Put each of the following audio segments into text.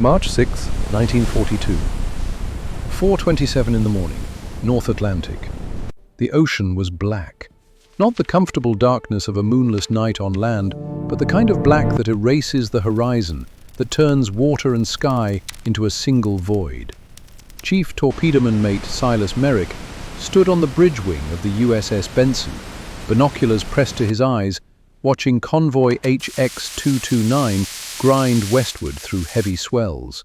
March 6, 1942. 4:27 in the morning, North Atlantic. The ocean was black. Not the comfortable darkness of a moonless night on land, but the kind of black that erases the horizon, that turns water and sky into a single void. Chief Torpedoman Mate Silas Merrick stood on the bridge wing of the USS Benson, binoculars pressed to his eyes, watching convoy HX-229 grind westward through heavy swells.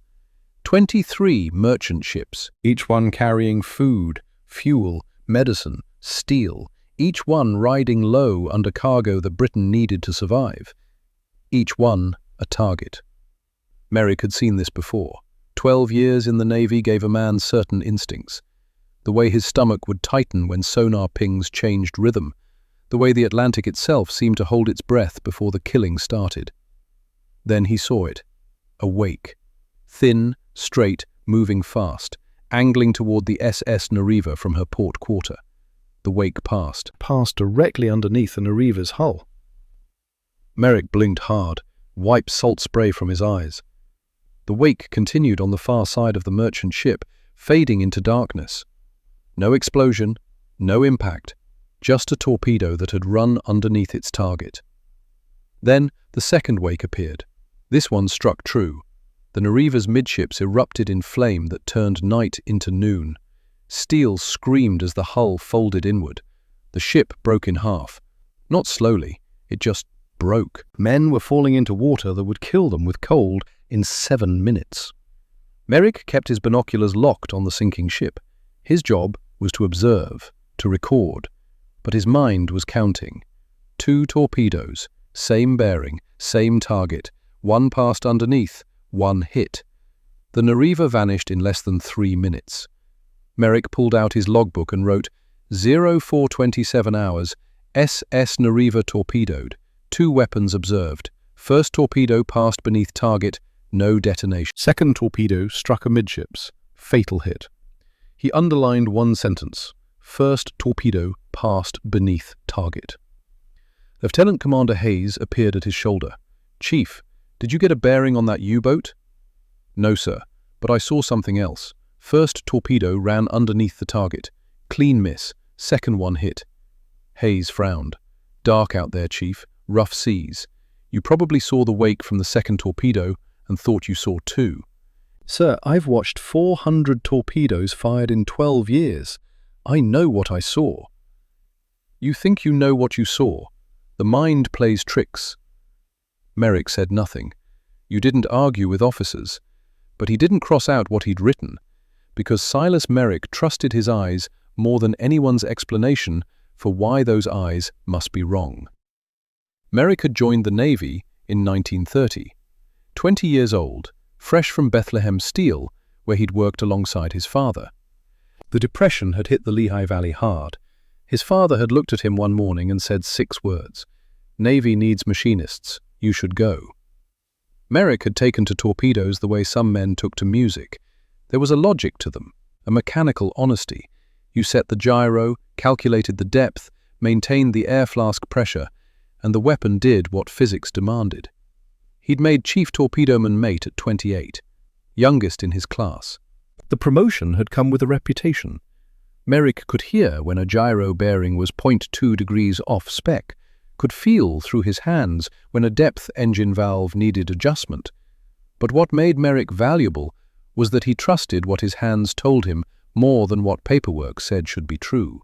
23 merchant ships, each one carrying food, fuel, medicine, steel, each one riding low under cargo that Britain needed to survive. Each one a target. Merrick had seen this before. 12 years in the Navy gave a man certain instincts. The way his stomach would tighten when sonar pings changed rhythm. The way the Atlantic itself seemed to hold its breath before the killing started. Then he saw it. A wake. Thin, straight, moving fast, angling toward the SS Nariva from her port quarter. The wake passed directly underneath the Nariva's hull. Merrick blinked hard, wiped salt spray from his eyes. The wake continued on the far side of the merchant ship, fading into darkness. No explosion, no impact, just a torpedo that had run underneath its target. Then the second wake appeared. This one struck true. The Nariva's midships erupted in flame that turned night into noon. Steel screamed as the hull folded inward. The ship broke in half. Not slowly, it just broke. Men were falling into water that would kill them with cold in 7 minutes. Merrick kept his binoculars locked on the sinking ship. His job was to observe, to record, but his mind was counting. 2 torpedoes, same bearing, same target, one passed underneath, one hit. The Nariva vanished in less than 3 minutes. Merrick pulled out his logbook and wrote, 0427 hours, SS Nariva torpedoed, 2 weapons observed. First torpedo passed beneath target, no detonation. Second torpedo struck amidships, fatal hit. He underlined one sentence, first torpedo passed beneath target. Lieutenant Commander Hayes appeared at his shoulder. Chief, did you get a bearing on that U-boat? No, sir, but I saw something else. First torpedo ran underneath the target. Clean miss. Second one hit. Hayes frowned. Dark out there, Chief. Rough seas. You probably saw the wake from the second torpedo and thought you saw 2. Sir, I've watched 400 torpedoes fired in 12 years. I know what I saw. You think you know what you saw. The mind plays tricks. Merrick said nothing. You didn't argue with officers. But he didn't cross out what he'd written, because Silas Merrick trusted his eyes more than anyone's explanation for why those eyes must be wrong. Merrick had joined the Navy in 1930. 20 years old, fresh from Bethlehem Steel, where he'd worked alongside his father. The Depression had hit the Lehigh Valley hard. His father had looked at him one morning and said 6 words, "Navy needs machinists. You should go." Merrick had taken to torpedoes the way some men took to music. There was a logic to them, a mechanical honesty. You set the gyro, calculated the depth, maintained the air flask pressure, and the weapon did what physics demanded. He'd made Chief Torpedoman Mate at 28, youngest in his class. The promotion had come with a reputation. Merrick could hear when a gyro bearing was 0.2 degrees off spec, could feel through his hands when a depth engine valve needed adjustment. But what made Merrick valuable was that he trusted what his hands told him more than what paperwork said should be true.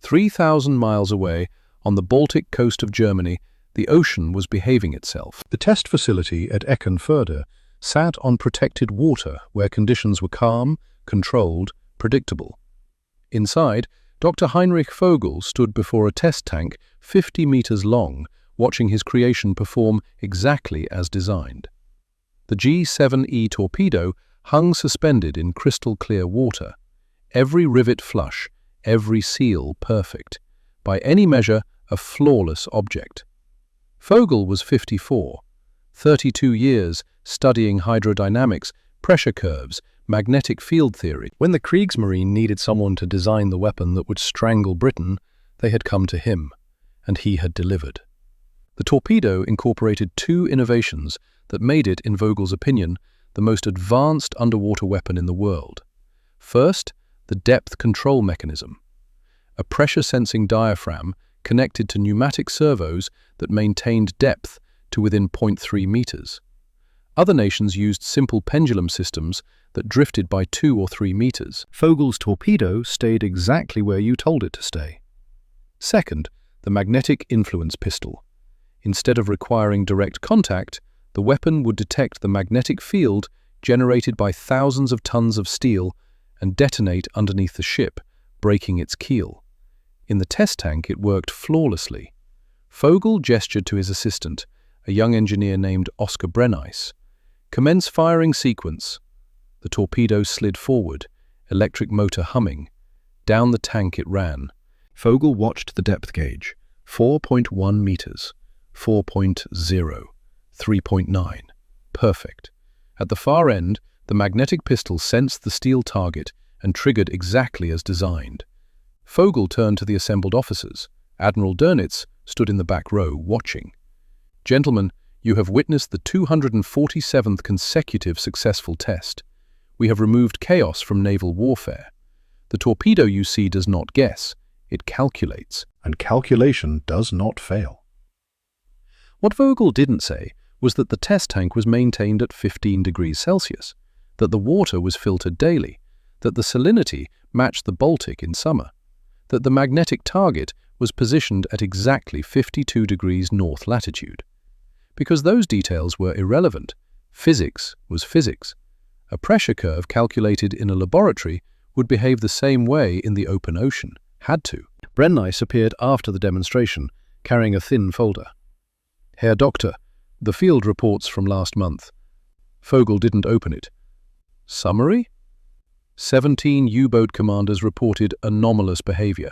3,000 miles away, on the Baltic coast of Germany, the ocean was behaving itself. The test facility at Eckernförde sat on protected water where conditions were calm, controlled, predictable. Inside, Dr. Heinrich Vogel stood before a test tank 50 meters long, watching his creation perform exactly as designed. The G7E torpedo hung suspended in crystal-clear water, every rivet flush, every seal perfect, by any measure a flawless object. Vogel was 54, 32 years studying hydrodynamics, pressure curves, magnetic field theory. When the Kriegsmarine needed someone to design the weapon that would strangle Britain, they had come to him, and he had delivered. The torpedo incorporated 2 innovations that made it, in Vogel's opinion, the most advanced underwater weapon in the world. First, the depth control mechanism, a pressure-sensing diaphragm connected to pneumatic servos that maintained depth to within 0.3 meters. Other nations used simple pendulum systems that drifted by 2 or 3 meters. Vogel's torpedo stayed exactly where you told it to stay. Second, the magnetic influence pistol. Instead of requiring direct contact, the weapon would detect the magnetic field generated by thousands of tons of steel and detonate underneath the ship, breaking its keel. In the test tank, it worked flawlessly. Vogel gestured to his assistant, a young engineer named Oscar Brenneis. Commence firing sequence. The torpedo slid forward, electric motor humming. Down the tank it ran. Vogel watched the depth gauge. 4.1 meters. 4.0. 3.9. Perfect. At the far end, the magnetic pistol sensed the steel target and triggered exactly as designed. Vogel turned to the assembled officers. Admiral Dönitz stood in the back row, watching. "Gentlemen, you have witnessed the 247th consecutive successful test. We have removed chaos from naval warfare. The torpedo you see does not guess, it calculates. And calculation does not fail." What Vogel didn't say was that the test tank was maintained at 15 degrees Celsius, that the water was filtered daily, that the salinity matched the Baltic in summer, that the magnetic target was positioned at exactly 52 degrees north latitude. Because those details were irrelevant, physics was physics. A pressure curve calculated in a laboratory would behave the same way in the open ocean. Had to. Brenneis appeared after the demonstration, carrying a thin folder. "Herr Doctor, the field reports from last month." Vogel didn't open it. "Summary?" 17 U-boat commanders reported anomalous behavior.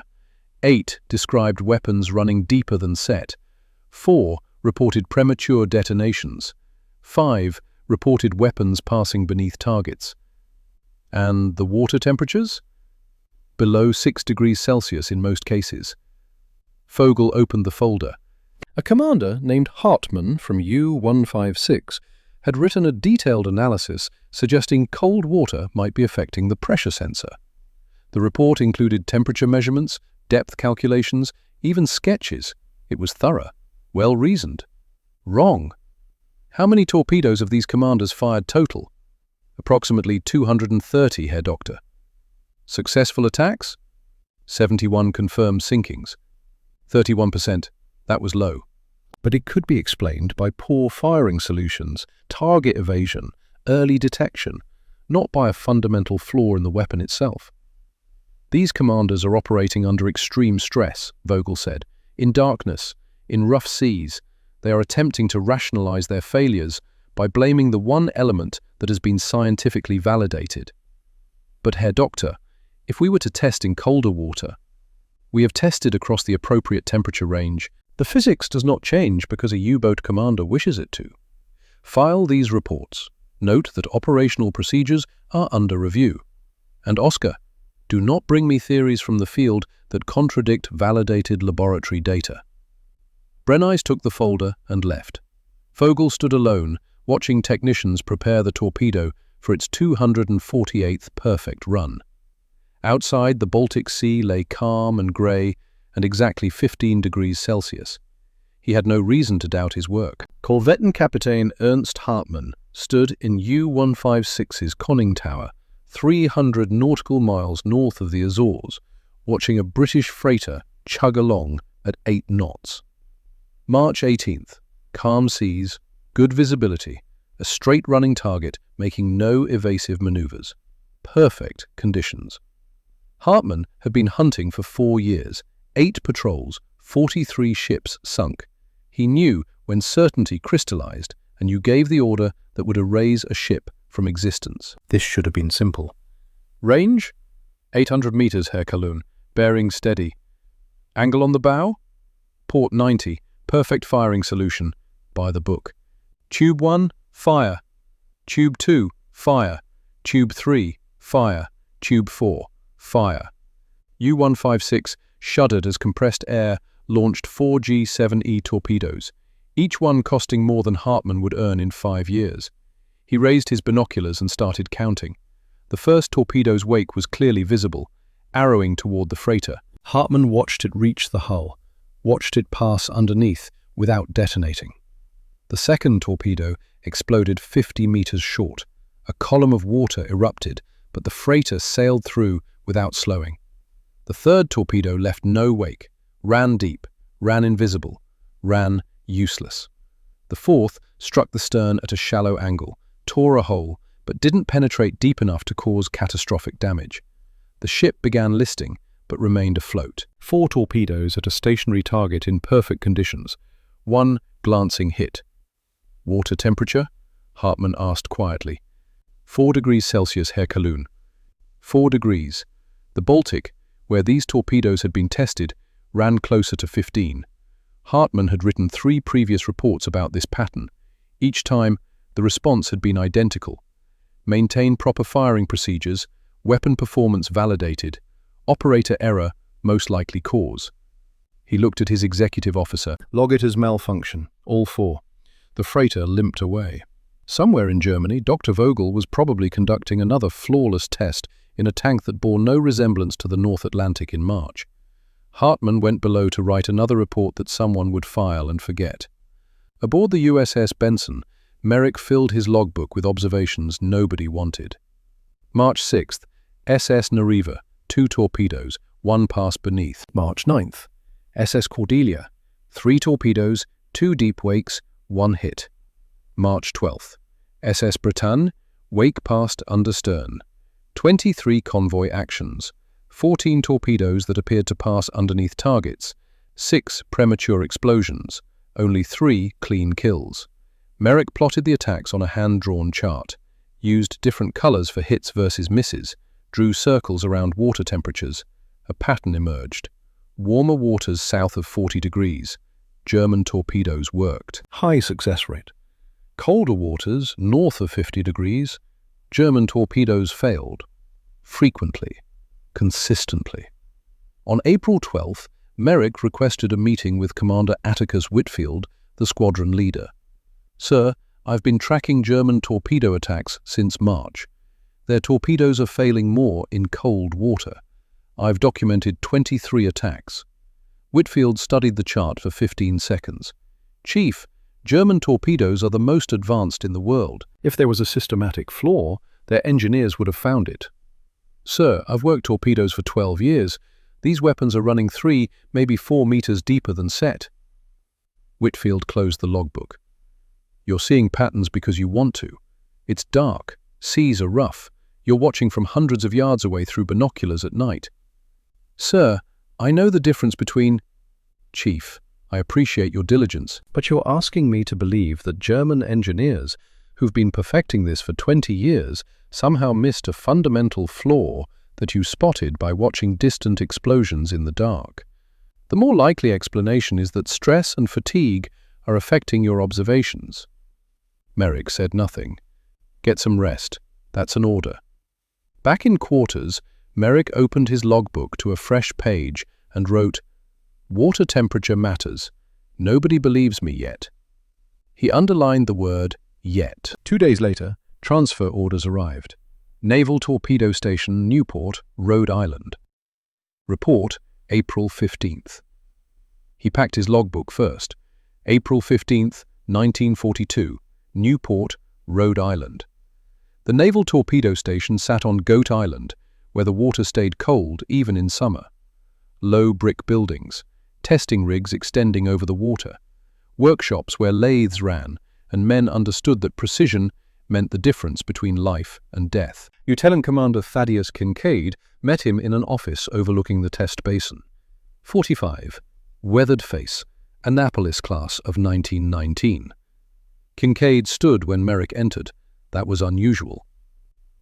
8 described weapons running deeper than set. 4 reported premature detonations. 5 reported weapons passing beneath targets. And the water temperatures? Below 6 degrees Celsius in most cases. Vogel opened the folder. A commander named Hartmann from U-156 had written a detailed analysis suggesting cold water might be affecting the pressure sensor. The report included temperature measurements, depth calculations, even sketches. It was thorough, well-reasoned. Wrong. How many torpedoes have these commanders fired total? Approximately 230, Herr Doctor. Successful attacks? 71 confirmed sinkings. 31%. That was low. But it could be explained by poor firing solutions, target evasion, early detection, not by a fundamental flaw in the weapon itself. These commanders are operating under extreme stress, Vogel said. In darkness, in rough seas, they are attempting to rationalize their failures by blaming the one element that has been scientifically validated. But Herr Doctor, if we were to test in colder water, we have tested across the appropriate temperature range. The physics does not change because a U-boat commander wishes it to. File these reports. Note that operational procedures are under review. And Oscar, do not bring me theories from the field that contradict validated laboratory data. Brenneis took the folder and left. Vogel stood alone, watching technicians prepare the torpedo for its 248th perfect run. Outside, the Baltic Sea lay calm and grey and exactly 15 degrees Celsius. He had no reason to doubt his work. Korvettenkapitän Ernst Hartmann stood in U-156's conning tower, 300 nautical miles north of the Azores, watching a British freighter chug along at 8 knots. March 18th. Calm seas, good visibility, a straight-running target making no evasive maneuvers. Perfect conditions. Hartmann had been hunting for 4 years, 8 patrols, 43 ships sunk. He knew when certainty crystallized and you gave the order that would erase a ship from existence. This should have been simple. Range? 800 meters, Herr Kalun. Bearing steady. Angle on the bow? Port 90. Perfect firing solution. By the book. Tube 1, fire. Tube 2, fire. Tube 3, fire. Tube 4, fire. U-156 shuddered as compressed air launched 4 G-7E torpedoes, each one costing more than Hartmann would earn in 5 years. He raised his binoculars and started counting. The first torpedo's wake was clearly visible, arrowing toward the freighter. Hartman watched it reach the hull, watched it pass underneath without detonating. The second torpedo exploded 50 meters short. A column of water erupted, but the freighter sailed through without slowing. The third torpedo left no wake, ran deep, ran invisible, ran useless. The fourth struck the stern at a shallow angle, tore a hole, but didn't penetrate deep enough to cause catastrophic damage. The ship began listing, but remained afloat. 4 torpedoes at a stationary target in perfect conditions. 1 glancing hit. Water temperature? Hartman asked quietly. 4 degrees Celsius, Herr Kalun. 4 degrees. The Baltic, where these torpedoes had been tested, ran closer to 15. Hartman had written 3 previous reports about this pattern. Each time, the response had been identical. Maintain proper firing procedures, weapon performance validated, operator error, most likely cause. He looked at his executive officer. Log it as malfunction, all 4. The freighter limped away. Somewhere in Germany, Dr. Vogel was probably conducting another flawless test in a tank that bore no resemblance to the North Atlantic in March. Hartman went below to write another report that someone would file and forget. Aboard the USS Benson, Merrick filled his logbook with observations nobody wanted. March 6th, SS Nariva, 2 torpedoes, 1 passed beneath. March 9th, SS Cordelia, 3 torpedoes, 2 deep wakes, 1 hit. March 12th, SS Bretagne, wake passed under stern. 23 convoy actions, 14 torpedoes that appeared to pass underneath targets, 6 premature explosions, only 3 clean kills. Merrick plotted the attacks on a hand-drawn chart, used different colors for hits versus misses, drew circles around water temperatures. A pattern emerged. Warmer waters south of 40 degrees. German torpedoes worked. High success rate. Colder waters north of 50 degrees. German torpedoes failed. Frequently. Consistently. On April 12th, Merrick requested a meeting with Commander Atticus Whitfield, the squadron leader. Sir, I've been tracking German torpedo attacks since March. Their torpedoes are failing more in cold water. I've documented 23 attacks. Whitfield studied the chart for 15 seconds. Chief, German torpedoes are the most advanced in the world. If there was a systematic flaw, their engineers would have found it. Sir, I've worked torpedoes for 12 years. These weapons are running 3, maybe 4 meters deeper than set. Whitfield closed the logbook. You're seeing patterns because you want to. It's dark. Seas are rough. You're watching from hundreds of yards away through binoculars at night. Sir, I know the difference between... Chief, I appreciate your diligence, but you're asking me to believe that German engineers, who've been perfecting this for 20 years, somehow missed a fundamental flaw that you spotted by watching distant explosions in the dark. The more likely explanation is that stress and fatigue are affecting your observations. Merrick said nothing. Get some rest. That's an order. Back in quarters, Merrick opened his logbook to a fresh page and wrote, "Water temperature matters. Nobody believes me yet." He underlined the word yet. 2 days later, transfer orders arrived. Naval Torpedo Station, Newport, Rhode Island. Report, April 15th. He packed his logbook first. April 15th, 1942, Newport, Rhode Island. The Naval Torpedo Station sat on Goat Island, where the water stayed cold even in summer. Low brick buildings, testing rigs extending over the water, workshops where lathes ran, and men understood that precision meant the difference between life and death. Lieutenant Commander Thaddeus Kincaid met him in an office overlooking the test basin. 45, weathered face, Annapolis class of 1919. Kincaid stood when Merrick entered. That was unusual.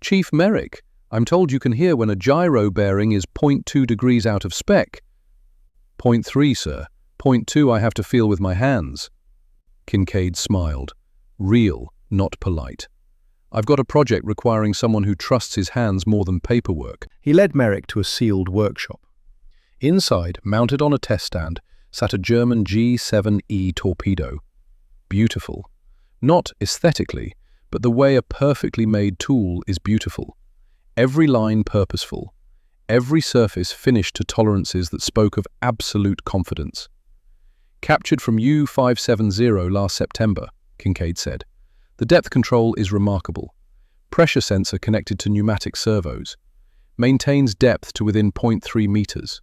"Chief Merrick, I'm told you can hear when a gyro bearing is 0.2 degrees out of spec." "0.3, sir. 0.2 I have to feel with my hands." Kincaid smiled. Real, not polite. "I've got a project requiring someone who trusts his hands more than paperwork." He led Merrick to a sealed workshop. Inside, mounted on a test stand, sat a German G7E torpedo. Beautiful. Not aesthetically, but the way a perfectly made tool is beautiful. Every line purposeful, every surface finished to tolerances that spoke of absolute confidence. Captured from U-570 last September, Kincaid said. The depth control is remarkable. Pressure sensor connected to pneumatic servos. Maintains depth to within 0.3 meters.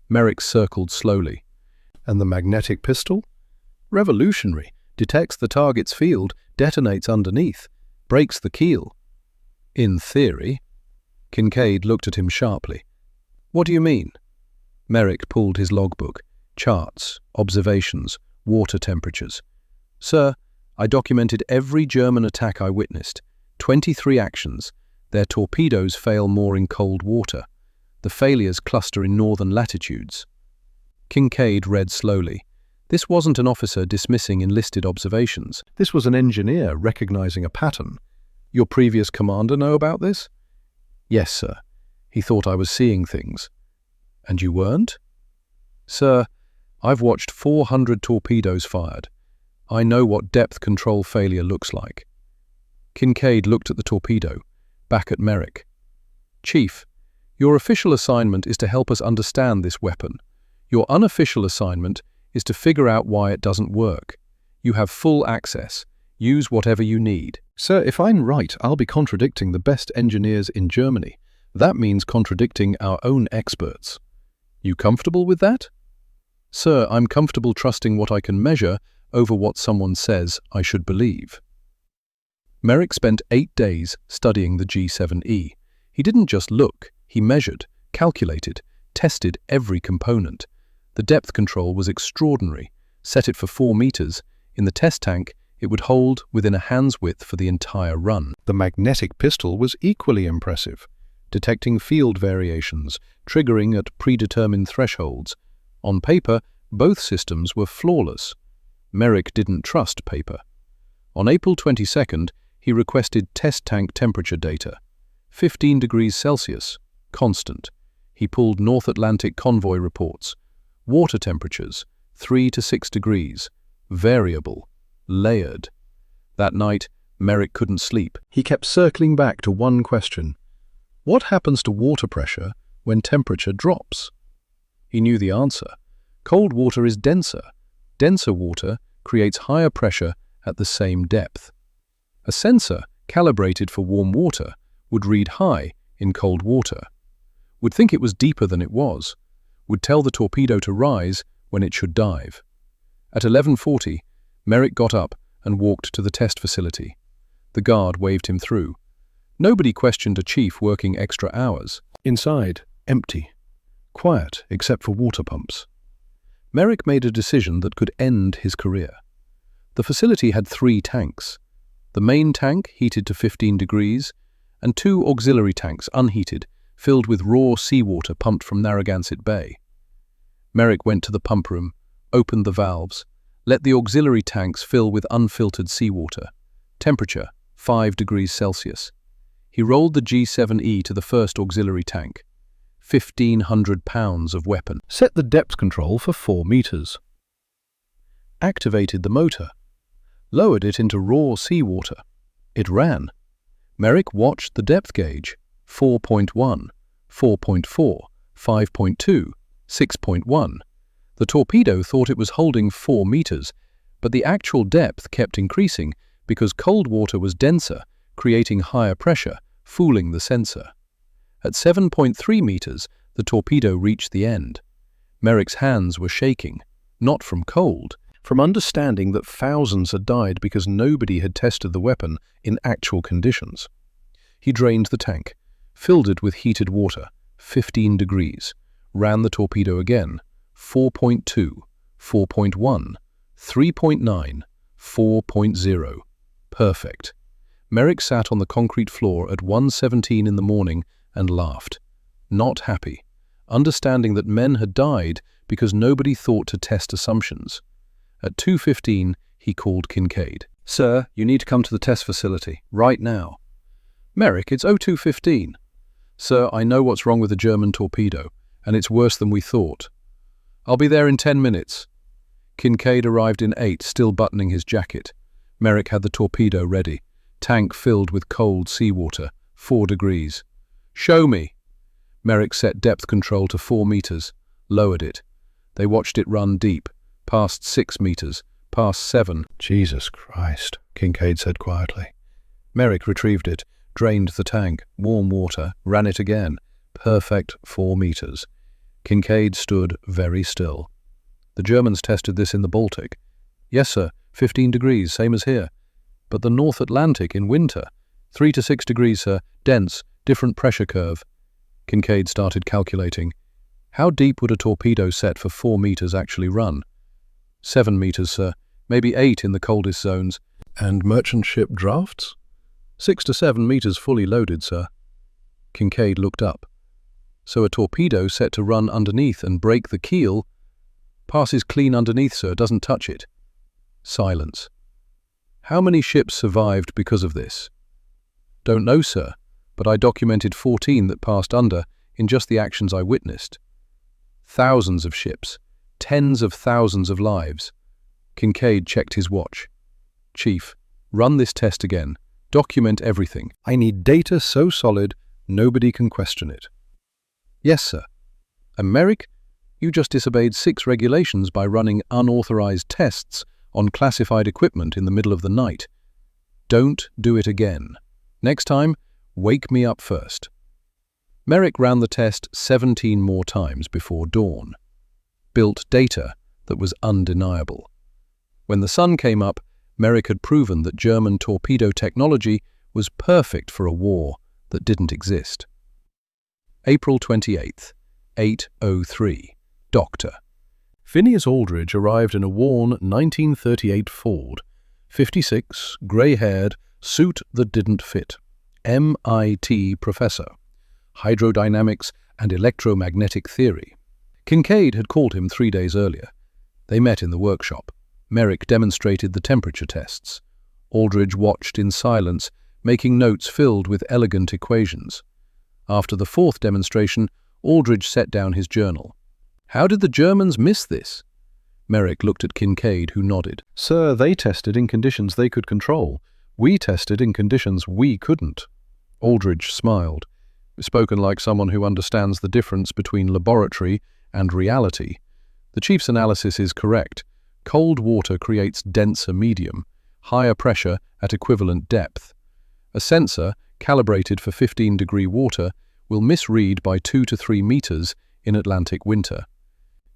Merrick circled slowly. And the magnetic pistol? Revolutionary. Detects the target's field, detonates underneath, breaks the keel. In theory. Kincaid looked at him sharply. What do you mean? Merrick pulled his logbook. Charts, observations, water temperatures. Sir, I documented every German attack I witnessed. 23 actions. Their torpedoes fail more in cold water. The failures cluster in northern latitudes. Kincaid read slowly. This wasn't an officer dismissing enlisted observations. This was an engineer recognizing a pattern. Your previous commander know about this? Yes, sir. He thought I was seeing things. And you weren't? Sir, I've watched 400 torpedoes fired. I know what depth control failure looks like. Kincaid looked at the torpedo, back at Merrick. Chief, your official assignment is to help us understand this weapon. Your unofficial assignment is to figure out why it doesn't work. You have full access. Use whatever you need. Sir, if I'm right, I'll be contradicting the best engineers in Germany. That means contradicting our own experts. You comfortable with that? Sir, I'm comfortable trusting what I can measure over what someone says I should believe. Merrick spent 8 days studying the G7E. He didn't just look, he measured, calculated, tested every component. The depth control was extraordinary. Set it for 4 meters. In the test tank, it would hold within a hand's width for the entire run. The magnetic pistol was equally impressive, detecting field variations, triggering at predetermined thresholds. On paper, both systems were flawless. Merrick didn't trust paper. On April 22nd, he requested test tank temperature data. 15 degrees Celsius, constant. He pulled North Atlantic convoy reports. Water temperatures, 3 to 6 degrees, variable, layered. That night, Merrick couldn't sleep. He kept circling back to one question. What happens to water pressure when temperature drops? He knew the answer. Cold water is denser. Denser water creates higher pressure at the same depth. A sensor calibrated for warm water would read high in cold water. Would think it was deeper than it was. Would tell the torpedo to rise when it should dive. At 11:40, Merrick got up and walked to the test facility. The guard waved him through. Nobody questioned a chief working extra hours. Inside, empty. Quiet, except for water pumps. Merrick made a decision that could end his career. The facility had 3 tanks. The main tank, heated to 15 degrees, and 2 auxiliary tanks, unheated, filled with raw seawater pumped from Narragansett Bay. Merrick went to the pump room, opened the valves, let the auxiliary tanks fill with unfiltered seawater. Temperature, 5 degrees Celsius. He rolled the G7E to the first auxiliary tank. 1,500 pounds of weapon. Set the depth control for 4 meters. Activated the motor. Lowered it into raw seawater. It ran. Merrick watched the depth gauge. 4.1, 4.4, 5.2, 6.1. The torpedo thought it was holding 4 meters, but the actual depth kept increasing because cold water was denser, creating higher pressure, fooling the sensor. At 7.3 meters, the torpedo reached the end. Merrick's hands were shaking, not from cold, from understanding that thousands had died because nobody had tested the weapon in actual conditions. He drained the tank, filled it with heated water, 15 degrees, ran the torpedo again, 4.2, 4.1, 3.9, 4.0. Perfect. Merrick sat on the concrete floor at 1:17 in the morning and laughed. Not happy, understanding that men had died because nobody thought to test assumptions. At 2:15, he called Kincaid. Sir, you need to come to the test facility, right now. Merrick, it's 02:15. Sir, I know what's wrong with the German torpedo, and it's worse than we thought. I'll be there in 10 minutes. Kincaid arrived in 8, still buttoning his jacket. Merrick had the torpedo ready. Tank filled with cold seawater, 4 degrees. Show me. Merrick set depth control to 4 meters, lowered it. They watched it run deep, past 6 meters, past 7. Jesus Christ, Kincaid said quietly. Merrick retrieved it, drained the tank, warm water, ran it again. Perfect 4 meters. Kincaid stood very still. The Germans tested this in the Baltic. Yes, sir, 15 degrees, same as here. But the North Atlantic in winter, 3 to 6 degrees, sir, dense, different pressure curve. Kincaid started calculating. How deep would a torpedo set for 4 meters actually run? 7 meters, sir, maybe 8 in the coldest zones. And merchant ship drafts? 6 to 7 meters fully loaded, sir. Kincaid looked up. So a torpedo set to run underneath and break the keel passes clean underneath, sir, doesn't touch it. Silence. How many ships survived because of this? Don't know, sir, but I documented 14 that passed under in just the actions I witnessed. Thousands of ships, tens of thousands of lives. Kincaid checked his watch. Chief, run this test again. Document everything. I need data so solid, nobody can question it. Yes, sir. And Merrick, you just disobeyed 6 regulations by running unauthorized tests on classified equipment in the middle of the night. Don't do it again. Next time, wake me up first. Merrick ran the test 17 more times before dawn. Built data that was undeniable. When the sun came up, Merrick had proven that German torpedo technology was perfect for a war that didn't exist. April 28th, 8:03. Doctor. Phineas Aldridge arrived in a worn 1938 Ford. 56, grey-haired, suit that didn't fit. MIT professor. Hydrodynamics and electromagnetic theory. Kincaid had called him 3 days earlier. They met in the workshop. Merrick demonstrated the temperature tests. Aldridge watched in silence, making notes filled with elegant equations. After the 4th demonstration, Aldridge set down his journal. How did the Germans miss this? Merrick looked at Kincaid, who nodded. Sir, they tested in conditions they could control. We tested in conditions we couldn't. Aldridge smiled, spoken like someone who understands the difference between laboratory and reality. The chief's analysis is correct. Cold water creates denser medium, higher pressure at equivalent depth. A sensor, calibrated for 15-degree water, will misread by 2 to 3 meters in Atlantic winter.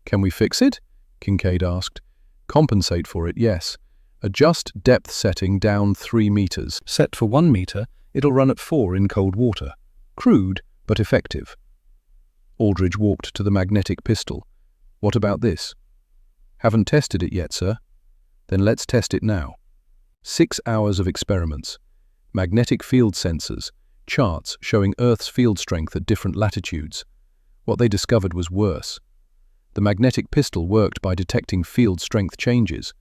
Can we fix it? Kincaid asked. Compensate for it, yes. Adjust depth setting down 3 meters. Set for 1 meter, it'll run at 4 in cold water. Crude, but effective. Aldridge walked to the magnetic pistol. What about this? Haven't tested it yet, sir. Then let's test it now. 6 hours of experiments. Magnetic field sensors, charts showing Earth's field strength at different latitudes. What they discovered was worse. The magnetic pistol worked by detecting field strength changes.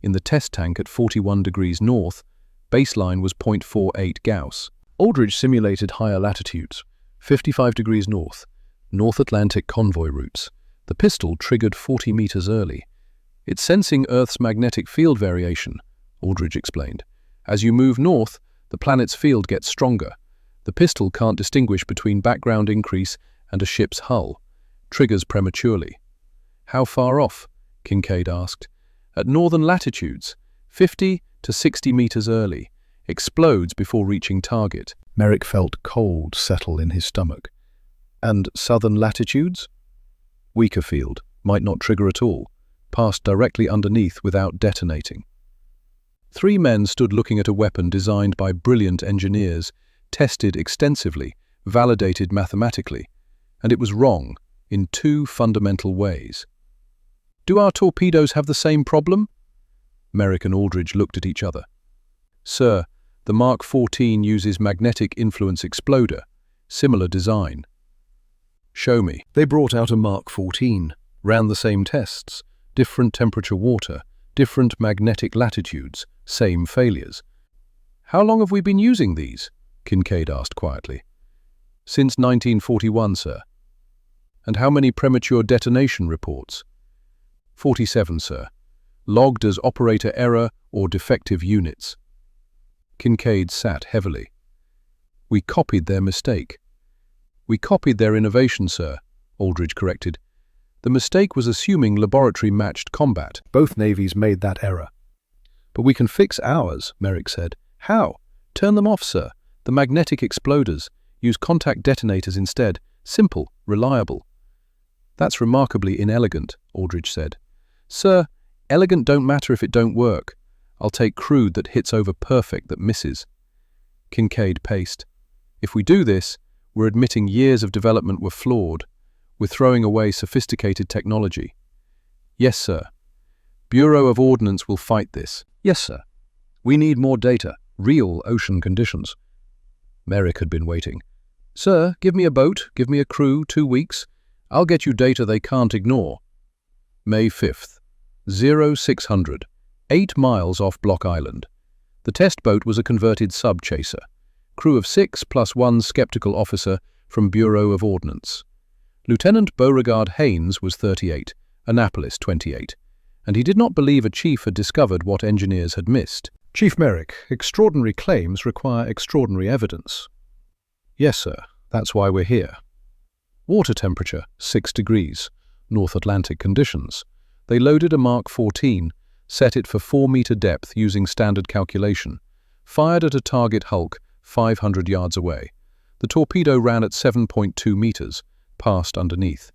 In the test tank at 41 degrees north, baseline was 0.48 Gauss. Aldridge simulated higher latitudes, 55 degrees north, North Atlantic convoy routes. The pistol triggered 40 meters early. It's sensing Earth's magnetic field variation, Aldridge explained. As you move north, the planet's field gets stronger. The pistol can't distinguish between background increase and a ship's hull. Triggers prematurely. How far off? Kincaid asked. At northern latitudes, 50 to 60 meters early. Explodes before reaching target. Merrick felt cold settle in his stomach. And southern latitudes? Weaker field, might not trigger at all. Passed directly underneath without detonating. 3 men stood looking at a weapon designed by brilliant engineers, tested extensively, validated mathematically, and it was wrong in 2 fundamental ways. Do our torpedoes have the same problem? Merrick and Aldridge looked at each other. Sir, the Mark 14 uses magnetic influence exploder, similar design. Show me. They brought out a Mark 14, ran the same tests, different temperature water, different magnetic latitudes, same failures. How long have we been using these? Kincaid asked quietly. Since 1941, sir. And how many premature detonation reports? 47, sir. Logged as operator error or defective units. Kincaid sat heavily. We copied their mistake. We copied their innovation, sir, Aldridge corrected. The mistake was assuming laboratory-matched combat. Both navies made that error. But we can fix ours, Merrick said. How? Turn them off, sir. The magnetic exploders. Use contact detonators instead. Simple, reliable. That's remarkably inelegant, Aldridge said. Sir, elegant don't matter if it don't work. I'll take crude that hits over perfect that misses. Kincaid paced. If we do this, we're admitting years of development were flawed. We're throwing away sophisticated technology. Yes, sir. Bureau of Ordnance will fight this. Yes, sir. We need more data, real ocean conditions. Merrick had been waiting. Sir, give me a boat, give me a crew, 2 weeks. I'll get you data they can't ignore. May 5th, 0600, 8 miles off Block Island. The test boat was a converted sub-chaser. Crew of 6 plus 1 skeptical officer from Bureau of Ordnance. Lieutenant Beauregard Haynes was 38, Annapolis 28, and he did not believe a chief had discovered what engineers had missed. Chief Merrick, extraordinary claims require extraordinary evidence. Yes, sir. That's why we're here. Water temperature, 6 degrees. North Atlantic conditions. They loaded a Mark 14, set it for 4-meter depth using standard calculation, fired at a target hulk 500 yards away. The torpedo ran at 7.2 meters, passed underneath.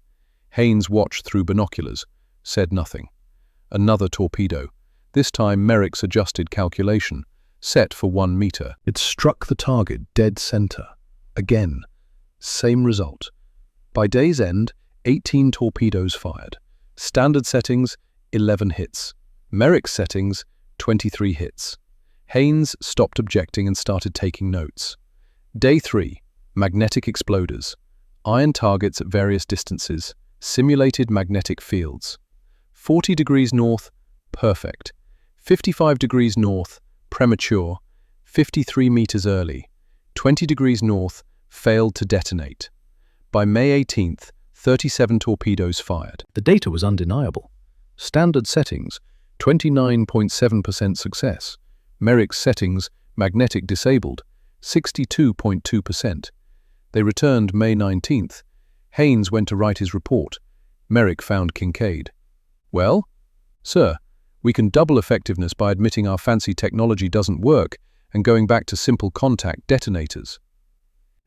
Haynes watched through binoculars, said nothing. Another torpedo. This time Merrick's adjusted calculation, set for 1 meter. It struck the target dead center. Again, same result. By day's end, 18 torpedoes fired. Standard settings, 11 hits. Merrick's settings, 23 hits. Haynes stopped objecting and started taking notes. Day 3, magnetic exploders. Iron targets at various distances. Simulated magnetic fields. 40 degrees north, perfect. 55 degrees north, premature. 53 meters early. 20 degrees north, failed to detonate. By May 18th, 37 torpedoes fired. The data was undeniable. Standard settings, 29.7% success. Merrick's settings, magnetic disabled, 62.2%. They returned May 19th. Haynes went to write his report. Merrick found Kincaid. Well, sir, we can double effectiveness by admitting our fancy technology doesn't work and going back to simple contact detonators.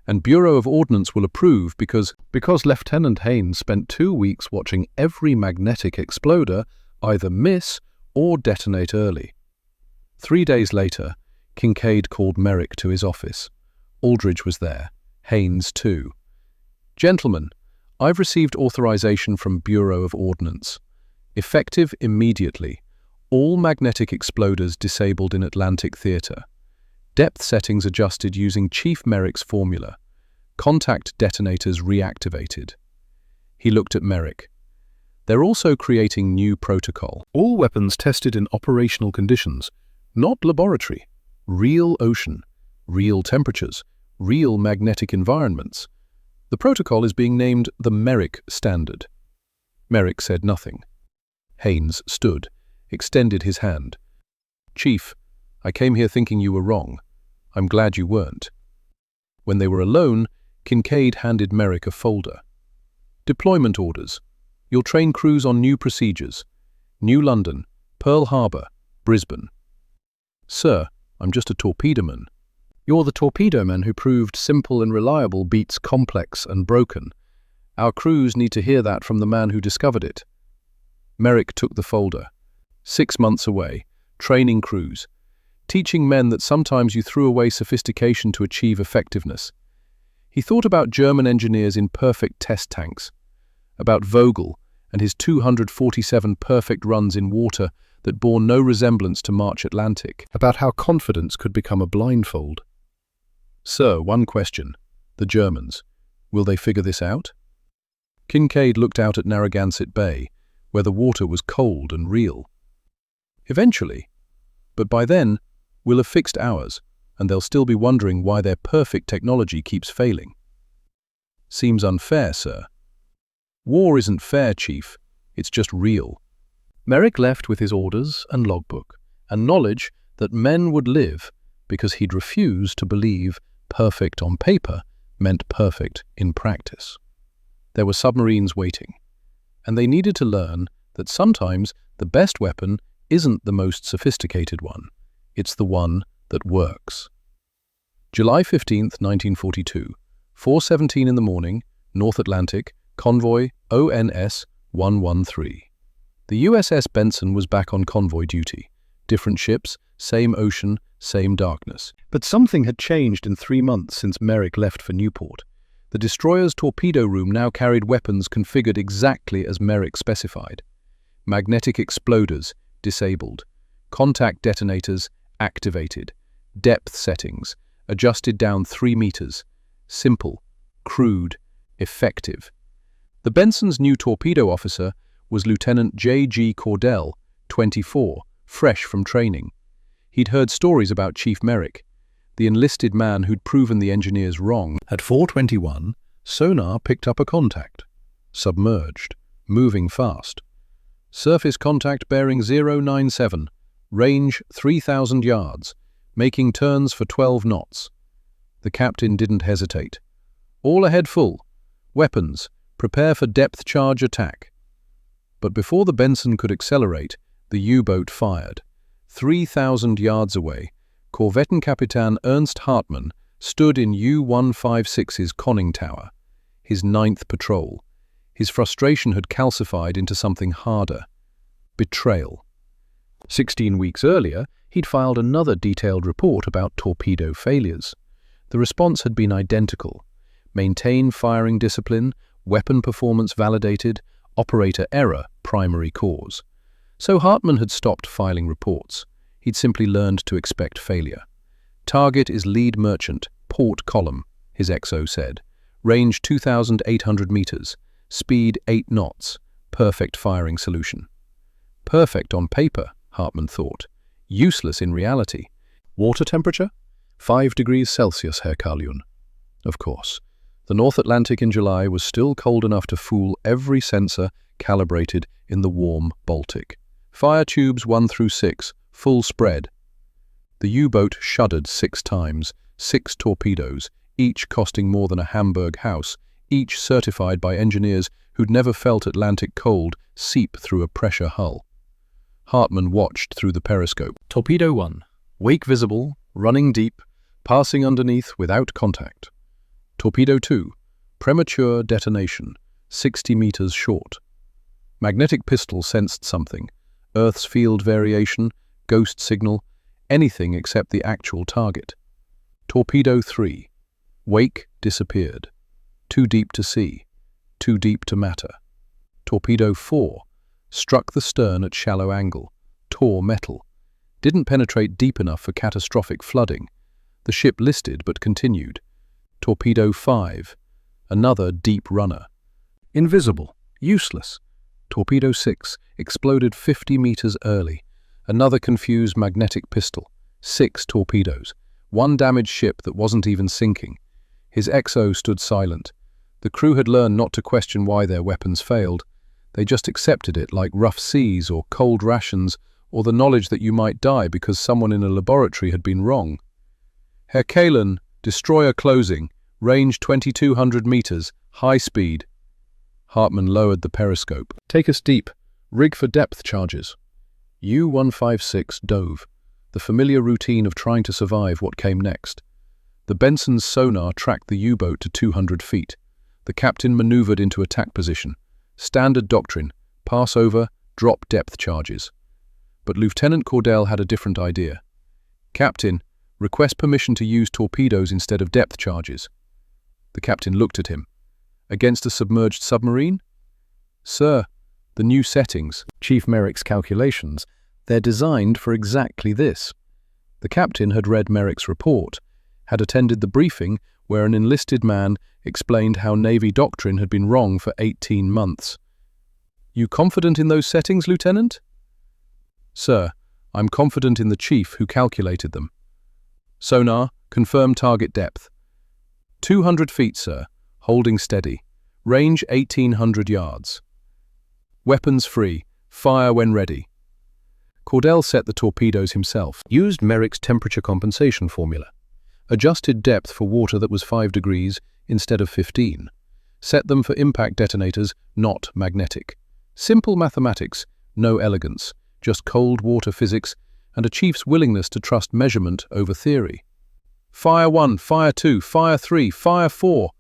And Bureau of Ordnance will approve because Lieutenant Haynes spent 2 weeks watching every magnetic exploder either miss or detonate early. 3 days later, Kincaid called Merrick to his office. Aldridge was there, Haynes too. Gentlemen, I've received authorization from Bureau of Ordnance. Effective immediately. All magnetic exploders disabled in Atlantic Theater. Depth settings adjusted using Chief Merrick's formula. Contact detonators reactivated. He looked at Merrick. They're also creating new protocol. All weapons tested in operational conditions, not laboratory. Real ocean, real temperatures, real magnetic environments. The protocol is being named the Merrick Standard. Merrick said nothing. Haynes stood, extended his hand. Chief, I came here thinking you were wrong. I'm glad you weren't. When they were alone, Kincaid handed Merrick a folder. Deployment orders. You'll train crews on new procedures. New London, Pearl Harbor, Brisbane. Sir, I'm just a torpedoman. You're the torpedoman who proved simple and reliable beats complex and broken. Our crews need to hear that from the man who discovered it. Merrick took the folder. 6 months away, training crews. Teaching men that sometimes you threw away sophistication to achieve effectiveness. He thought about German engineers in perfect test tanks, about Vogel and his 247 perfect runs in water that bore no resemblance to March Atlantic, about how confidence could become a blindfold. Sir, one question. The Germans. Will they figure this out? Kincaid looked out at Narragansett Bay, where the water was cold and real. Eventually. But by then, we'll have fixed ours, and they'll still be wondering why their perfect technology keeps failing. Seems unfair, sir. War isn't fair, Chief. It's just real. Merrick left with his orders and logbook, and knowledge that men would live, because he'd refused to believe perfect on paper meant perfect in practice. There were submarines waiting, and they needed to learn that sometimes the best weapon isn't the most sophisticated one, it's the one that works. July 15, 1942, 4:17 in the morning, North Atlantic, convoy ONS 113. The USS Benson was back on convoy duty. Different ships, same ocean, same darkness. But something had changed in 3 months since Merrick left for Newport. The destroyer's torpedo room now carried weapons configured exactly as Merrick specified. Magnetic exploders, disabled. Contact detonators, activated. Depth settings, adjusted down 3 meters. Simple, crude, effective. The Benson's new torpedo officer was Lieutenant J.G. Cordell, 24, fresh from training. He'd heard stories about Chief Merrick, the enlisted man who'd proven the engineers wrong. At 4:21, sonar picked up a contact. Submerged, moving fast. Surface contact bearing 097, range 3,000 yards, making turns for 12 knots. The captain didn't hesitate. All ahead full. Weapons, prepare for depth charge attack. But before the Benson could accelerate, the U-boat fired. 3,000 yards away, Korvettenkapitan Ernst Hartmann stood in U-156's conning tower, his 9th patrol. His frustration had calcified into something harder. Betrayal. 16 weeks earlier, he'd filed another detailed report about torpedo failures. The response had been identical. Maintain firing discipline, weapon performance validated, operator error primary cause. So Hartmann had stopped filing reports. He'd simply learned to expect failure. Target is lead merchant, port column, his XO said. Range 2,800 meters, speed 8 knots, perfect firing solution. Perfect on paper, Hartmann thought. Useless in reality. Water temperature? 5 degrees Celsius, Herr Kaljun. Of course. The North Atlantic in July was still cold enough to fool every sensor calibrated in the warm Baltic. Fire tubes 1 through 6, full spread. The U-boat shuddered 6 times, 6 torpedoes, each costing more than a Hamburg house, each certified by engineers who'd never felt Atlantic cold seep through a pressure hull. Hartmann watched through the periscope. Torpedo 1. Wake visible, running deep, passing underneath without contact. Torpedo 2. Premature detonation, 60 meters short. Magnetic pistol sensed something. Earth's field variation, ghost signal, anything except the actual target. Torpedo 3. Wake disappeared. Too deep to see. Too deep to matter. Torpedo 4. Struck the stern at shallow angle. Tore metal. Didn't penetrate deep enough for catastrophic flooding. The ship listed but continued. Torpedo 5. Another deep runner. Invisible. Useless. Torpedo 6. Exploded 50 meters early. Another confused magnetic pistol. 6 torpedoes. 1 damaged ship that wasn't even sinking. His XO stood silent. The crew had learned not to question why their weapons failed. They just accepted it like rough seas or cold rations or the knowledge that you might die because someone in a laboratory had been wrong. Herr Kalin, destroyer closing, range 2,200 meters, high speed. Hartmann lowered the periscope. Take us deep. Rig for depth charges. U-156 dove, the familiar routine of trying to survive what came next. The Benson's sonar tracked the U-boat to 200 feet. The captain maneuvered into attack position. Standard doctrine, pass over, drop depth charges. But Lieutenant Cordell had a different idea. Captain, request permission to use torpedoes instead of depth charges. The captain looked at him. Against a submerged submarine? Sir, the new settings, Chief Merrick's calculations, they're designed for exactly this. The captain had read Merrick's report, had attended the briefing where an enlisted man explained how Navy doctrine had been wrong for 18 months. You confident in those settings, Lieutenant? Sir, I'm confident in the chief who calculated them. Sonar, confirm target depth. 200 feet, sir, holding steady. Range 1,800 yards. Weapons free. Fire when ready. Cordell set the torpedoes himself, used Merrick's temperature compensation formula, adjusted depth for water that was 5 degrees instead of 15, set them for impact detonators, not magnetic. Simple mathematics, no elegance, just cold water physics and a chief's willingness to trust measurement over theory. Fire 1, Fire 2, Fire 3, Fire 4.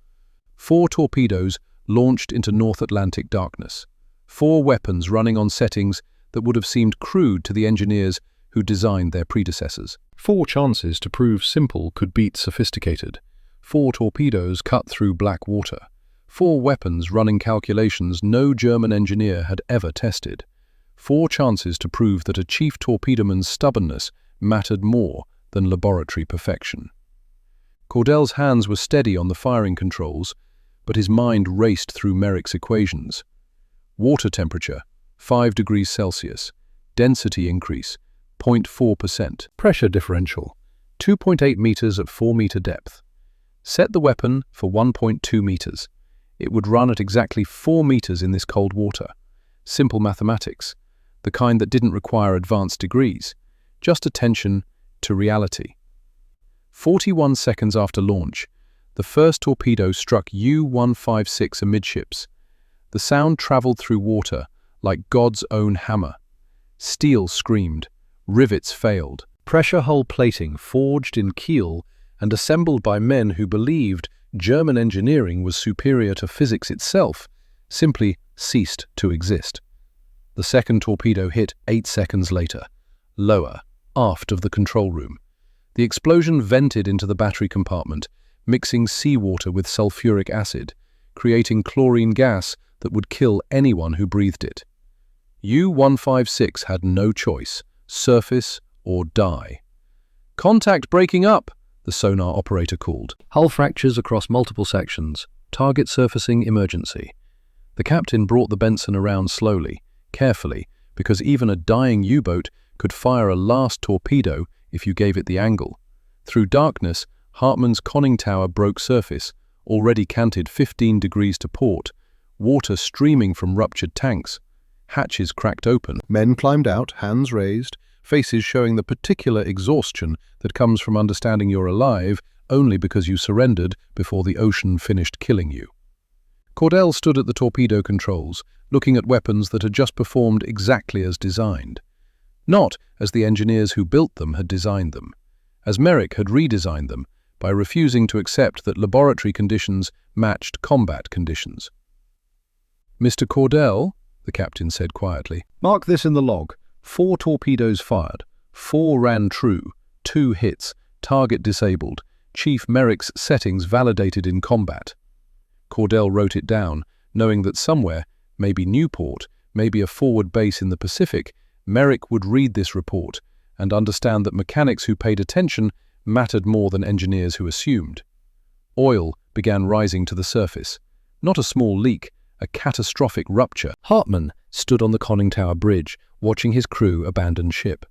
4 torpedoes launched into North Atlantic darkness. 4 weapons running on settings that would have seemed crude to the engineers who designed their predecessors. 4 chances to prove simple could beat sophisticated. 4 torpedoes cut through black water. 4 weapons running calculations no German engineer had ever tested. 4 chances to prove that a chief torpedoman's stubbornness mattered more than laboratory perfection. Cordell's hands were steady on the firing controls, but his mind raced through Merrick's equations. Water temperature, 5 degrees Celsius. Density increase, 0.4%. Pressure differential, 2.8 meters at 4-meter depth. Set the weapon for 1.2 meters. It would run at exactly 4 meters in this cold water. Simple mathematics, the kind that didn't require advanced degrees, just attention to reality. 41 seconds after launch, the first torpedo struck U-156 amidships. The sound traveled through water like God's own hammer. Steel screamed, rivets failed. Pressure hull plating forged in Kiel and assembled by men who believed German engineering was superior to physics itself, simply ceased to exist. The second torpedo hit 8 seconds later, lower, aft of the control room. The explosion vented into the battery compartment, mixing seawater with sulfuric acid, creating chlorine gas that would kill anyone who breathed it. U-156 had no choice, surface or die. "Contact breaking up," the sonar operator called. Hull fractures across multiple sections. Target surfacing emergency. The captain brought the Benson around slowly, carefully, because even a dying U-boat could fire a last torpedo if you gave it the angle. Through darkness, Hartmann's conning tower broke surface, already canted 15 degrees to port, water streaming from ruptured tanks. Hatches cracked open. Men climbed out, hands raised, faces showing the particular exhaustion that comes from understanding you're alive only because you surrendered before the ocean finished killing you. Cordell stood at the torpedo controls, looking at weapons that had just performed exactly as designed. Not as the engineers who built them had designed them, as Merrick had redesigned them by refusing to accept that laboratory conditions matched combat conditions. "Mr. Cordell," the captain said quietly, "mark this in the log. 4 torpedoes fired, 4 ran true, 2 hits, target disabled, Chief Merrick's settings validated in combat." Cordell wrote it down, knowing that somewhere, maybe Newport, maybe a forward base in the Pacific, Merrick would read this report and understand that mechanics who paid attention mattered more than engineers who assumed. Oil began rising to the surface. Not a small leak, a catastrophic rupture. Hartmann stood on the conning tower bridge, watching his crew abandon ship.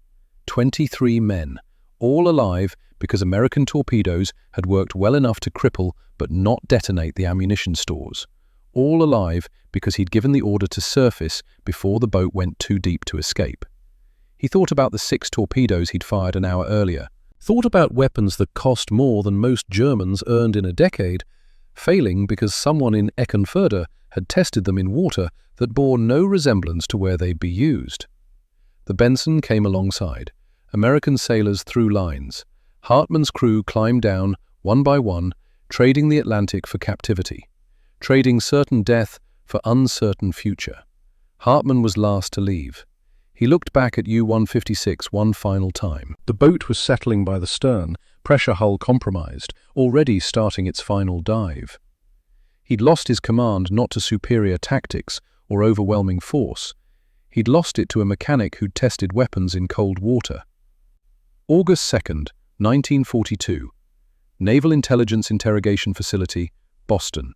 23 men, all alive because American torpedoes had worked well enough to cripple but not detonate the ammunition stores. All alive because he'd given the order to surface before the boat went too deep to escape. He thought about the 6 torpedoes he'd fired an hour earlier, thought about weapons that cost more than most Germans earned in a decade, failing because someone in Eckernförde had tested them in water that bore no resemblance to where they'd be used. The Benson came alongside. American sailors threw lines. Hartmann's crew climbed down, one by one, trading the Atlantic for captivity, trading certain death for uncertain future. Hartmann was last to leave. He looked back at U-156 one final time. The boat was settling by the stern, pressure hull compromised, already starting its final dive. He'd lost his command not to superior tactics or overwhelming force. He'd lost it to a mechanic who'd tested weapons in cold water. August 2nd, 1942. Naval Intelligence Interrogation Facility, Boston.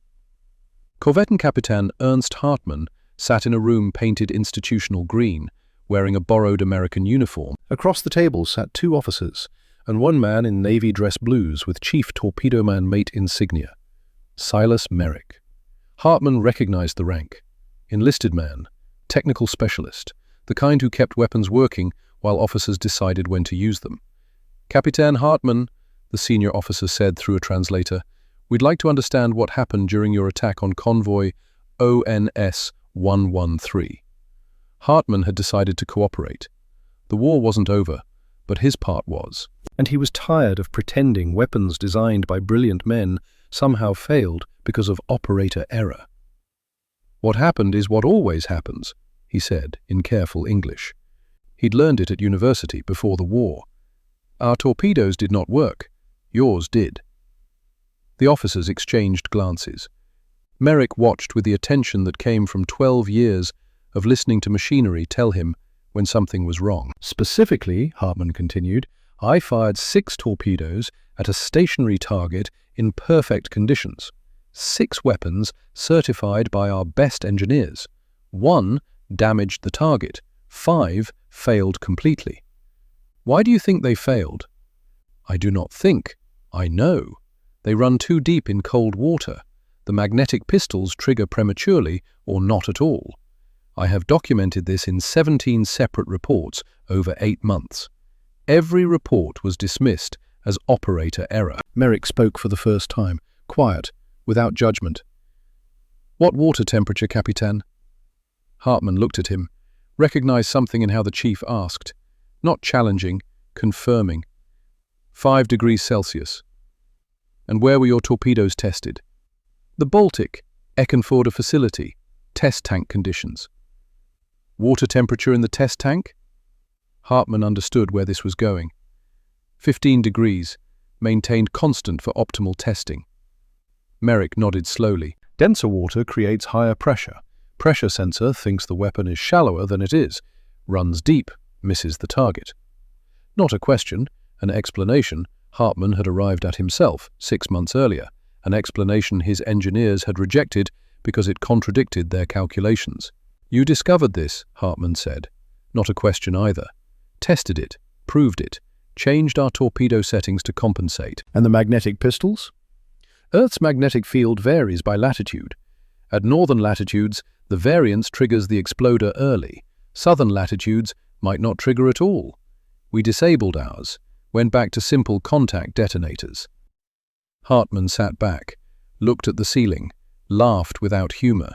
Korvettenkapitän Ernst Hartmann sat in a room painted institutional green, wearing a borrowed American uniform. Across the table sat 2 officers, and one man in navy dress blues with Chief Torpedoman Mate insignia. Silas Merrick. Hartmann recognized the rank. Enlisted man, technical specialist, the kind who kept weapons working while officers decided when to use them. "Captain Hartmann," the senior officer said through a translator, "we'd like to understand what happened during your attack on convoy ONS 113. Hartmann had decided to cooperate. The war wasn't over, but his part was. And he was tired of pretending weapons designed by brilliant men somehow failed because of operator error. "What happened is what always happens," he said in careful English. He'd learned it at university before the war. "Our torpedoes did not work. Yours did." The officers exchanged glances. Merrick watched with the attention that came from 12 years of listening to machinery tell him when something was wrong. "Specifically," Hartmann continued, "I fired 6 torpedoes at a stationary target in perfect conditions. 6 weapons certified by our best engineers. 1 damaged the target. 5 failed completely." "Why do you think they failed?" "I do not think. I know. They run too deep in cold water. The magnetic pistols trigger prematurely or not at all. I have documented this in 17 separate reports over 8 months. Every report was dismissed as operator error." Merrick spoke for the first time, quiet, without judgment. "What water temperature, Capitan?" Hartmann looked at him, recognized something in how the chief asked. Not challenging, confirming. 5 degrees Celsius. "And where were your torpedoes tested?" "The Baltic, Eckernförde facility, test tank conditions." "Water temperature in the test tank?" Hartmann understood where this was going. 15 degrees, maintained constant for optimal testing. Merrick nodded slowly. "Denser water creates higher pressure. Pressure sensor thinks the weapon is shallower than it is, runs deep, misses the target." Not a question, an explanation Hartmann had arrived at himself 6 months earlier, an explanation his engineers had rejected because it contradicted their calculations. "You discovered this," Hartmann said. Not a question either. "Tested it, proved it, changed our torpedo settings to compensate." "And the magnetic pistols?" "Earth's magnetic field varies by latitude. At northern latitudes, the variance triggers the exploder early. Southern latitudes might not trigger at all. We disabled ours, went back to simple contact detonators." Hartmann sat back, looked at the ceiling, laughed without humor.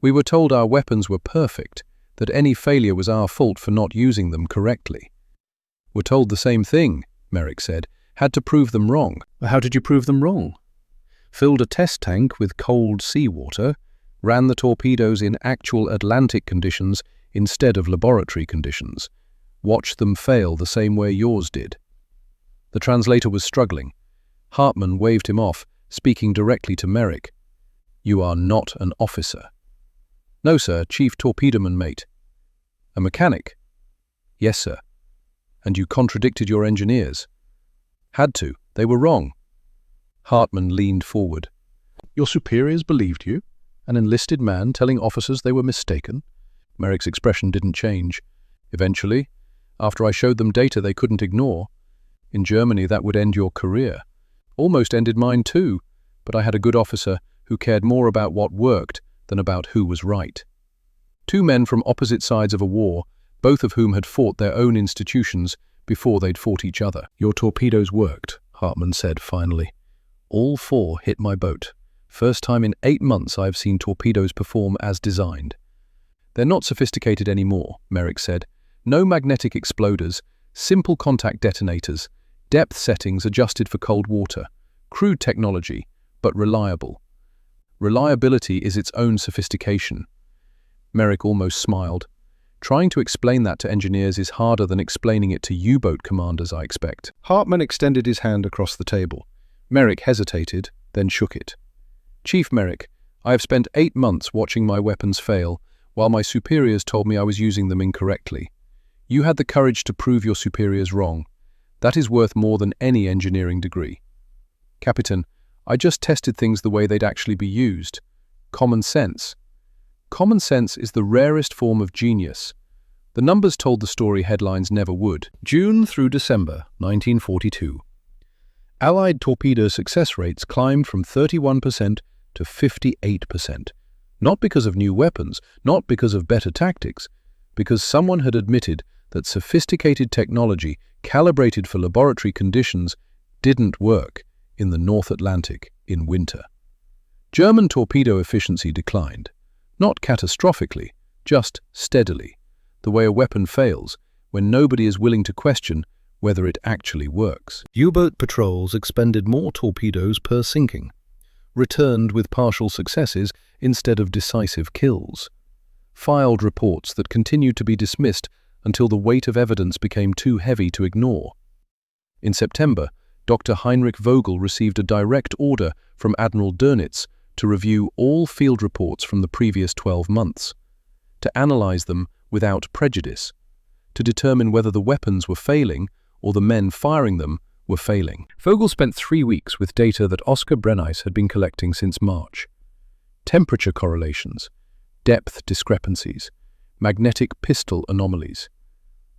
"We were told our weapons were perfect, that any failure was our fault for not using them correctly." "We're told the same thing," Merrick said. "Had to prove them wrong." "How did you prove them wrong?" "Filled a test tank with cold seawater, ran the torpedoes in actual Atlantic conditions instead of laboratory conditions. Watched them fail the same way yours did." The translator was struggling. Hartmann waved him off, speaking directly to Merrick. "You are not an officer." "No, sir, chief torpedoman mate." "A mechanic?" "Yes, sir." "And you contradicted your engineers?" "Had to. They were wrong." Hartmann leaned forward. "Your superiors believed you? An enlisted man telling officers they were mistaken?" Merrick's expression didn't change. "Eventually, after I showed them data they couldn't ignore. In Germany that would end your career. Almost ended mine too, but I had a good officer who cared more about what worked than about who was right. 2 men from opposite sides of a war, both of whom had fought their own institutions before they'd fought each other." "Your torpedoes worked," Hartmann said finally. "All 4 hit my boat. First time in 8 months I've seen torpedoes perform as designed." "They're not sophisticated anymore," Merrick said. "No magnetic exploders, simple contact detonators, depth settings adjusted for cold water. Crude technology, but reliable. Reliability is its own sophistication." Merrick almost smiled. "Trying to explain that to engineers is harder than explaining it to U-boat commanders, I expect." Hartmann extended his hand across the table. Merrick hesitated, then shook it. "Chief Merrick, I have spent 8 months watching my weapons fail, while my superiors told me I was using them incorrectly. You had the courage to prove your superiors wrong. That is worth more than any engineering degree." "Captain, I just tested things the way they'd actually be used. Common sense. Common sense is the rarest form of genius. The numbers told the story headlines never would." June through December 1942. Allied torpedo success rates climbed from 31% to 58%. Not because of new weapons, not because of better tactics, because someone had admitted that sophisticated technology calibrated for laboratory conditions didn't work in the North Atlantic in winter. German torpedo efficiency declined, not catastrophically, just steadily, the way a weapon fails when nobody is willing to question whether it actually works. U-boat patrols expended more torpedoes per sinking, returned with partial successes instead of decisive kills, filed reports that continued to be dismissed until the weight of evidence became too heavy to ignore. In September, Dr. Heinrich Vogel received a direct order from Admiral Dönitz to review all field reports from the previous 12 months, to analyze them without prejudice, to determine whether the weapons were failing or the men firing them were failing. Vogel spent 3 weeks with data that Oskar Brenneis had been collecting since March. Temperature correlations, depth discrepancies, magnetic pistol anomalies.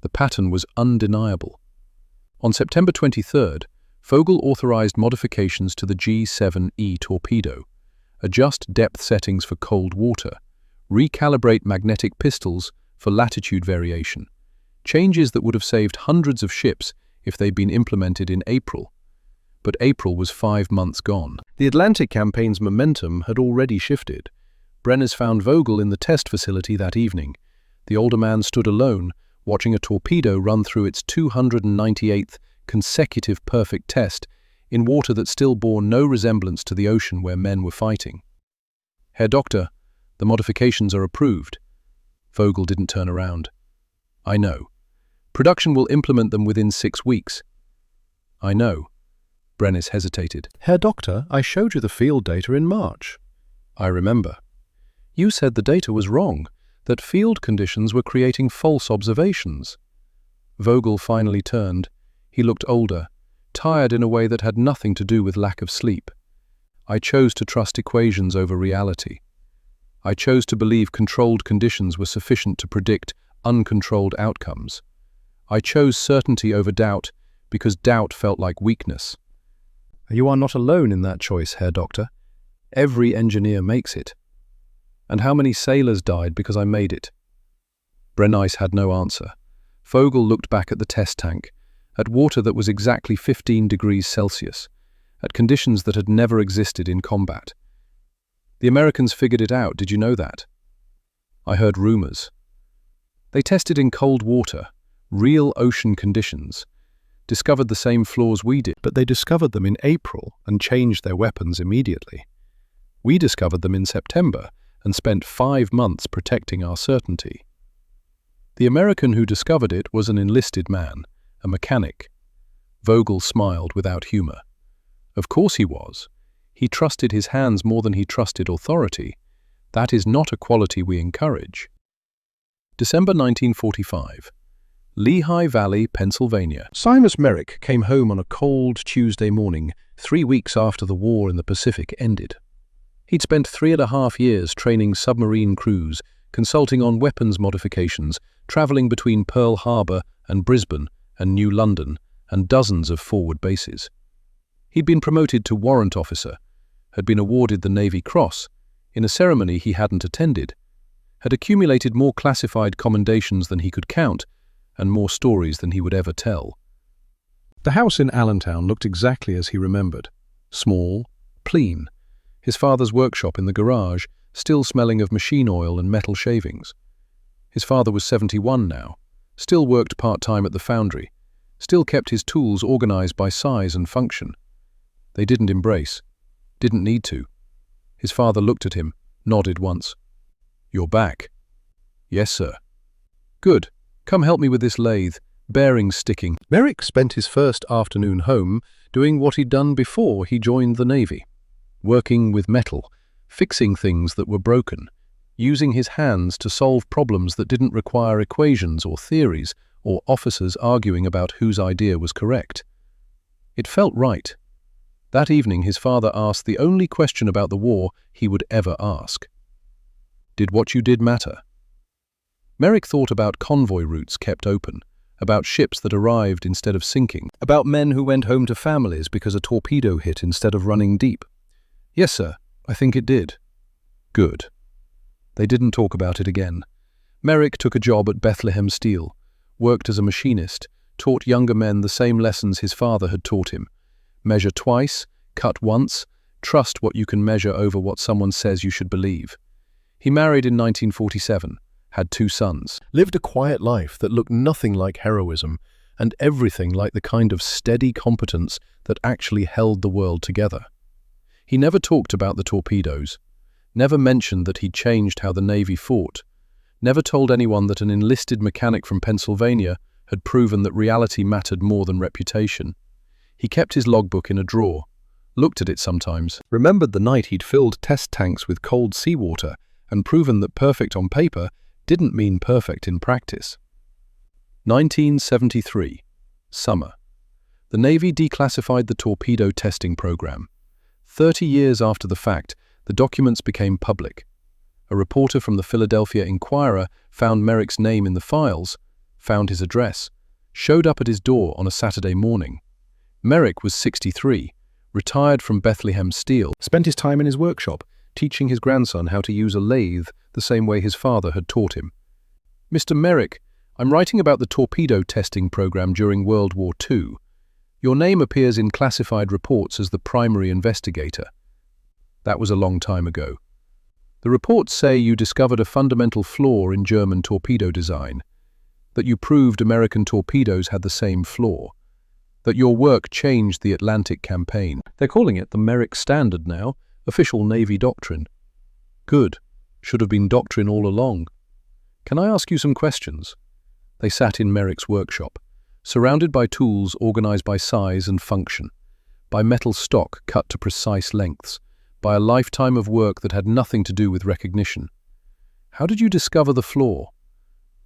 The pattern was undeniable. On September 23rd, Vogel authorized modifications to the G7E torpedo, adjust depth settings for cold water, recalibrate magnetic pistols for latitude variation, changes that would have saved hundreds of ships if they'd been implemented in April. But April was 5 months gone. The Atlantic campaign's momentum had already shifted. Brenneis found Vogel in the test facility that evening. The older man stood alone, watching a torpedo run through its 298th consecutive perfect test in water that still bore no resemblance to the ocean where men were fighting. "Herr Doctor, the modifications are approved." Vogel didn't turn around. "I know. Production will implement them within 6 weeks." "I know." Brenneis hesitated. Herr Doctor, I showed you the field data in March. "I remember. You said the data was wrong, that field conditions were creating false observations." Vogel finally turned. He looked older, tired in a way that had nothing to do with lack of sleep. "I chose to trust equations over reality. I chose to believe controlled conditions were sufficient to predict uncontrolled outcomes. I chose certainty over doubt because doubt felt like weakness." You are not alone in that choice, Herr Doctor. Every engineer makes it. And how many sailors died because I made it? Brenneis had no answer. Vogel looked back at the test tank, at water that was exactly 15 degrees Celsius, at conditions that had never existed in combat. "The Americans figured it out, did you know that?" "I heard rumors." "They tested in cold water, real ocean conditions, discovered the same flaws we did." But they discovered them in April and changed their weapons immediately. "We discovered them in September and spent 5 months protecting our certainty." The American who discovered it was an enlisted man, a mechanic. Vogel smiled without humor. Of course he was. He trusted his hands more than he trusted authority. That is not a quality we encourage. December 1945. Lehigh Valley, Pennsylvania. Simus Merrick came home on a cold Tuesday morning, 3 weeks after the war in the Pacific ended. He'd spent 3.5 years training submarine crews, consulting on weapons modifications, traveling between Pearl Harbor and Brisbane and New London, and dozens of forward bases. He'd been promoted to warrant officer, had been awarded the Navy Cross, in a ceremony he hadn't attended, had accumulated more classified commendations than he could count, and more stories than he would ever tell. The house in Allentown looked exactly as he remembered. Small, clean. His father's workshop in the garage, still smelling of machine oil and metal shavings. His father was 71 now, still worked part-time at the foundry, still kept his tools organized by size and function. They didn't embrace, didn't need to. His father looked at him, nodded once. "You're back." "Yes, sir." "Good. Come help me with this lathe, bearings sticking." Merrick spent his first afternoon home doing what he'd done before he joined the Navy, working with metal, fixing things that were broken, using his hands to solve problems that didn't require equations or theories or officers arguing about whose idea was correct. It felt right. That evening his father asked the only question about the war he would ever ask. "Did what you did matter?" Merrick thought about convoy routes kept open, about ships that arrived instead of sinking, about men who went home to families because a torpedo hit instead of running deep. "Yes, sir, I think it did." "Good." They didn't talk about it again. Merrick took a job at Bethlehem Steel, worked as a machinist, taught younger men the same lessons his father had taught him. Measure twice, cut once, trust what you can measure over what someone says you should believe. He married in 1947, had 2 sons. Lived a quiet life that looked nothing like heroism and everything like the kind of steady competence that actually held the world together. He never talked about the torpedoes, never mentioned that he'd changed how the Navy fought, never told anyone that an enlisted mechanic from Pennsylvania had proven that reality mattered more than reputation. He kept his logbook in a drawer, looked at it sometimes, remembered the night he'd filled test tanks with cold seawater and proven that perfect on paper didn't mean perfect in practice. 1973. Summer. The Navy declassified the torpedo testing program. 30 years after the fact, the documents became public. A reporter from the Philadelphia Inquirer found Merrick's name in the files, found his address, showed up at his door on a Saturday morning. Merrick was 63, retired from Bethlehem Steel, spent his time in his workshop, teaching his grandson how to use a lathe the same way his father had taught him. "Mr. Merrick, I'm writing about the torpedo testing program during World War II. Your name appears in classified reports as the primary investigator." That was a long time ago. "The reports say you discovered a fundamental flaw in German torpedo design, that you proved American torpedoes had the same flaw, that your work changed the Atlantic campaign." They're calling it the Merrick Standard now, official Navy doctrine. Good. Should have been doctrine all along. "Can I ask you some questions?" They sat in Merrick's workshop, surrounded by tools organized by size and function, by metal stock cut to precise lengths, by a lifetime of work that had nothing to do with recognition. "How did you discover the flaw?"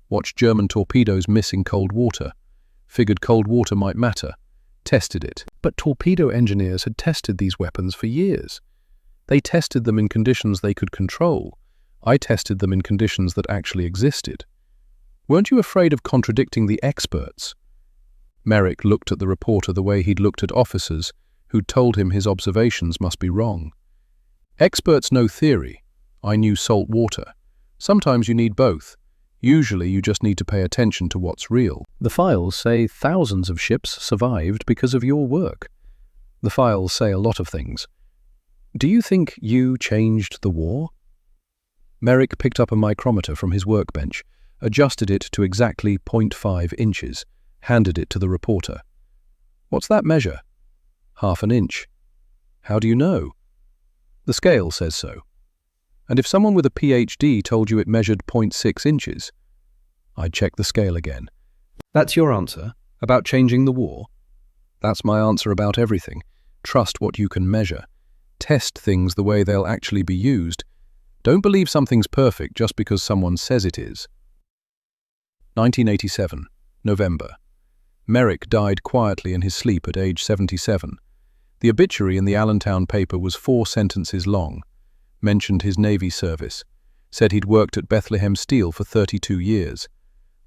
"Watched German torpedoes miss in cold water. Figured cold water might matter. Tested it." But torpedo engineers had tested these weapons for years. They tested them in conditions they could control. I tested them in conditions that actually existed. "Weren't you afraid of contradicting the experts?" Merrick looked at the reporter the way he'd looked at officers who'd told him his observations must be wrong. "Experts know theory. I knew salt water. Sometimes you need both. Usually you just need to pay attention to what's real. The files say thousands of ships survived because of your work." The files say a lot of things. "Do you think you changed the war?" Merrick picked up a micrometer from his workbench, adjusted it to exactly 0.5 inches, handed it to the reporter. "What's that measure?" "Half an inch." "How do you know?" "The scale says so." "And if someone with a PhD told you it measured 0.6 inches? I'd check the scale again. "That's your answer? About changing the war?" "That's my answer about everything. Trust what you can measure. Test things the way they'll actually be used. Don't believe something's perfect just because someone says it is." 1987, November. Merrick died quietly in his sleep at age 77. The obituary in the Allentown paper was 4 sentences long. Mentioned his Navy service. Said he'd worked at Bethlehem Steel for 32 years.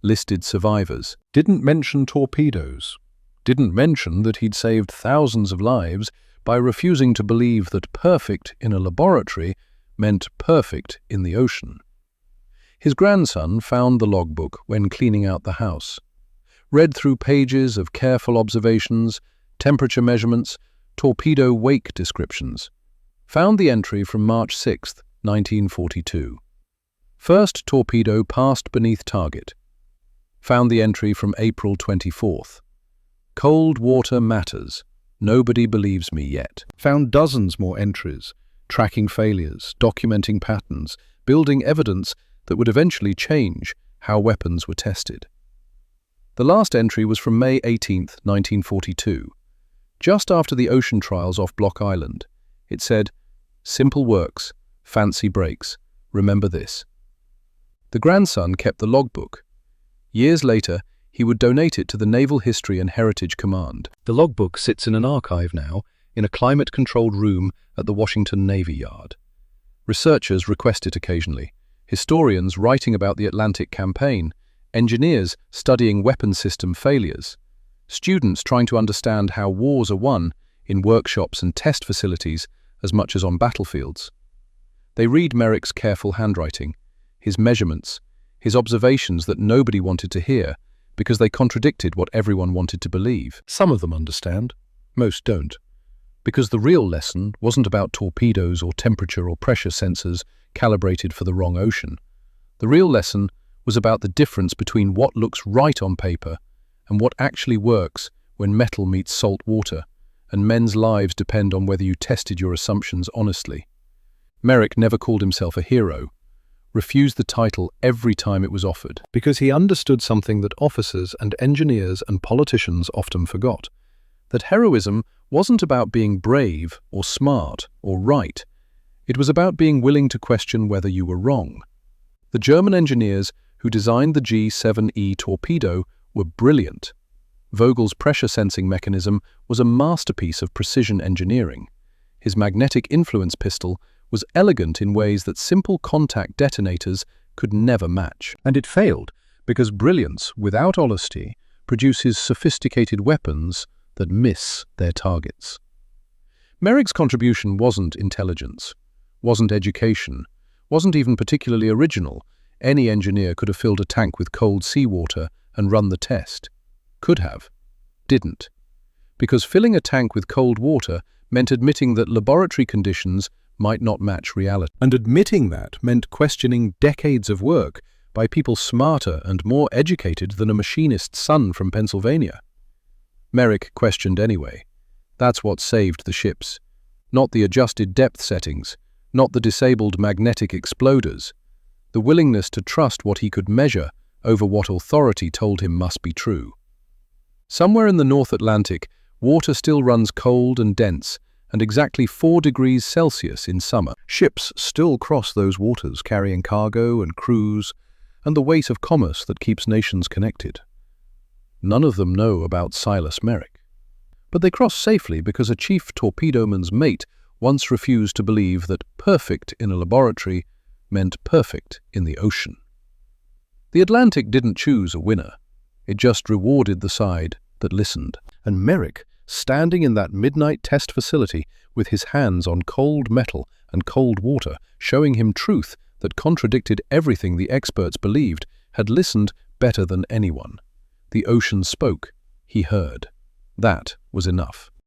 Listed survivors. Didn't mention torpedoes. Didn't mention that he'd saved thousands of lives by refusing to believe that perfect in a laboratory meant perfect in the ocean. His grandson found the logbook when cleaning out the house. Read through pages of careful observations, temperature measurements, torpedo wake descriptions. Found the entry from March 6, 1942. First torpedo passed beneath target. Found the entry from April 24th. Cold water matters. Nobody believes me yet. Found dozens more entries, tracking failures, documenting patterns, building evidence that would eventually change how weapons were tested. The last entry was from May 18, 1942, just after the ocean trials off Block Island. It said, "Simple works, fancy breaks. Remember this." The grandson kept the logbook. Years later, he would donate it to the Naval History and Heritage Command. The logbook sits in an archive now, in a climate-controlled room at the Washington Navy Yard. Researchers request it occasionally, historians writing about the Atlantic campaign, engineers studying weapon system failures, students trying to understand how wars are won in workshops and test facilities as much as on battlefields. They read Merrick's careful handwriting, his measurements, his observations that nobody wanted to hear because they contradicted what everyone wanted to believe. Some of them understand, most don't. Because the real lesson wasn't about torpedoes or temperature or pressure sensors calibrated for the wrong ocean. The real lesson was about the difference between what looks right on paper and what actually works when metal meets salt water, and men's lives depend on whether you tested your assumptions honestly. Merrick never called himself a hero, refused the title every time it was offered. Because he understood something that officers and engineers and politicians often forgot. That heroism wasn't about being brave or smart or right. It was about being willing to question whether you were wrong. The German engineers who designed the G7E torpedo were brilliant. Vogel's pressure sensing mechanism was a masterpiece of precision engineering. His magnetic influence pistol was elegant in ways that simple contact detonators could never match. And it failed because brilliance without honesty produces sophisticated weapons that miss their targets. Merrick's contribution wasn't intelligence, wasn't education, wasn't even particularly original. Any engineer could have filled a tank with cold seawater and run the test. Could have. Didn't. Because filling a tank with cold water meant admitting that laboratory conditions might not match reality. And admitting that meant questioning decades of work by people smarter and more educated than a machinist's son from Pennsylvania. Merrick questioned anyway. That's what saved the ships. Not the adjusted depth settings, not the disabled magnetic exploders. The willingness to trust what he could measure over what authority told him must be true. Somewhere in the North Atlantic, water still runs cold and dense, and exactly 4 degrees Celsius in summer. Ships still cross those waters carrying cargo and crews and the weight of commerce that keeps nations connected. None of them know about Silas Merrick. But they cross safely because a chief torpedoman's mate once refused to believe that perfect in a laboratory meant perfect in the ocean. The Atlantic didn't choose a winner. It just rewarded the side that listened. And Merrick, standing in that midnight test facility with his hands on cold metal and cold water, showing him truth that contradicted everything the experts believed, had listened better than anyone. The ocean spoke. He heard. That was enough.